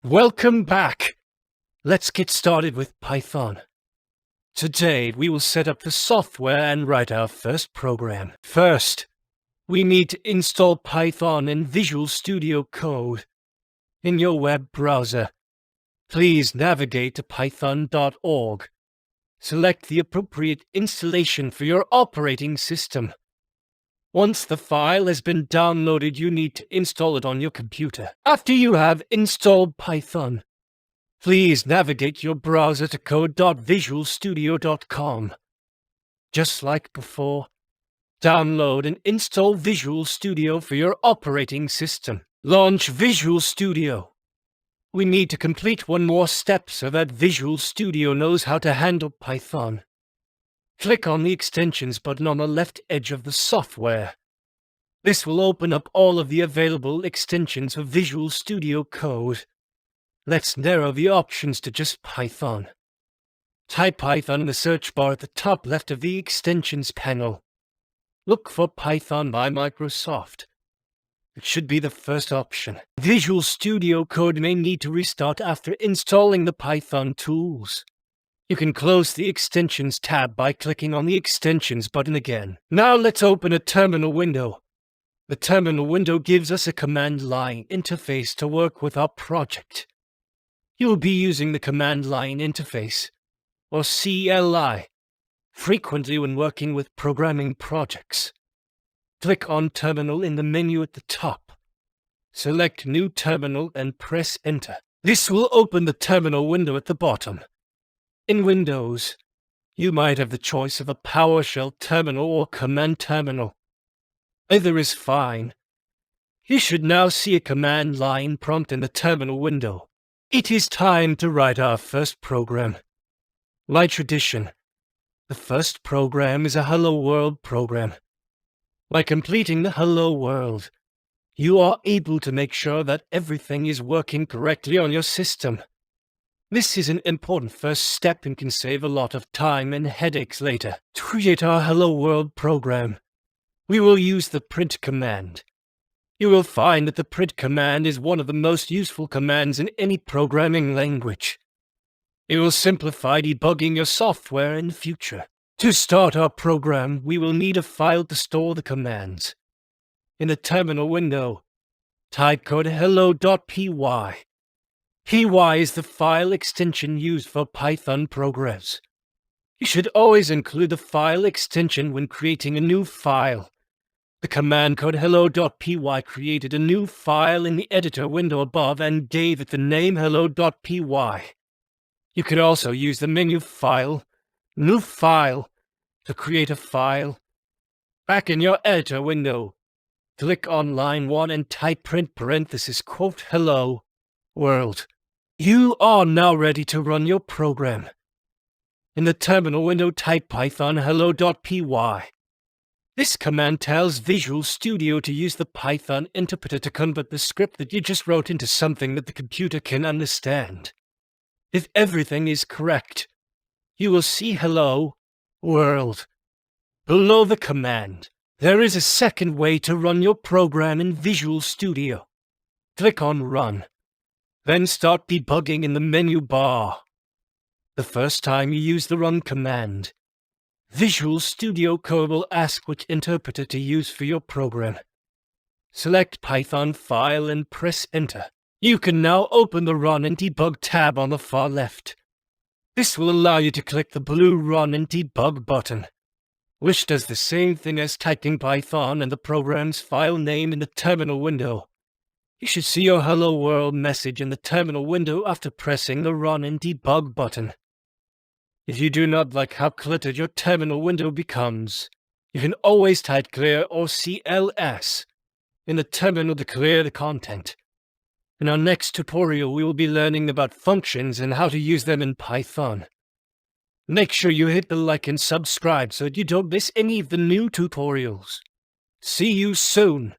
Welcome back. Let's get started with Python. Today, we will set up the software and write our first program. First, we need to install Python in Visual Studio Code. In your web browser, please navigate to python.org. Select the appropriate installation for your operating system. Once the file has been downloaded, you need to install it on your computer. After you have installed Python, please navigate your browser to code.visualstudio.com. Just like before, download and install Visual Studio for your operating system. Launch Visual Studio. We need to complete one more step so that Visual Studio knows how to handle Python. Click on the Extensions button on the left edge of the software. This will open up all of the available extensions for Visual Studio Code. Let's narrow the options to just Python. Type Python in the search bar at the top left of the Extensions panel. Look for Python by Microsoft. It should be the first option. Visual Studio Code may need to restart after installing the Python tools. You can close the Extensions tab by clicking on the Extensions button again. Now let's open a terminal window. The terminal window gives us a command line interface to work with our project. You'll be using the command line interface, or CLI, frequently when working with programming projects. Click on Terminal in the menu at the top. Select New Terminal and press Enter. This will open the terminal window at the bottom. In Windows, you might have the choice of a PowerShell terminal or command terminal. Either is fine. You should now see a command line prompt in the terminal window. It is time to write our first program. Like tradition, the first program is a Hello World program. By completing the Hello World, you are able to make sure that everything is working correctly on your system. This is an important first step and can save a lot of time and headaches later. To create our Hello World program, we will use the print command. You will find that the print command is one of the most useful commands in any programming language. It will simplify debugging your software in the future. To start our program, we will need a file to store the commands. In the terminal window, type code hello.py. py is the file extension used for Python programs. You should always include the file extension when creating a new file. The command code hello.py created a new file in the editor window above and gave it the name hello.py. You could also use the menu File, New File, to create a file. Back in your editor window, click on line 1 and type print parenthesis quote hello world. You are now ready to run your program. In the terminal window, type Python hello.py. This command tells Visual Studio to use the Python interpreter to convert the script that you just wrote into something that the computer can understand. If everything is correct, you will see Hello World. Below the command, there is a second way to run your program in Visual Studio. Click on Run. Then start debugging in the menu bar. The first time you use the run command, Visual Studio Code will ask which interpreter to use for your program. Select Python file and press Enter. You can now open the Run and Debug tab on the far left. This will allow you to click the blue Run and Debug button, which does the same thing as typing Python and the program's file name in the terminal window. You should see your Hello World message in the terminal window after pressing the Run and Debug button. If you do not like how cluttered your terminal window becomes, you can always type clear or CLS in the terminal to clear the content. In our next tutorial, we will be learning about functions and how to use them in Python. Make sure you hit the like and subscribe so that you don't miss any of the new tutorials. See you soon!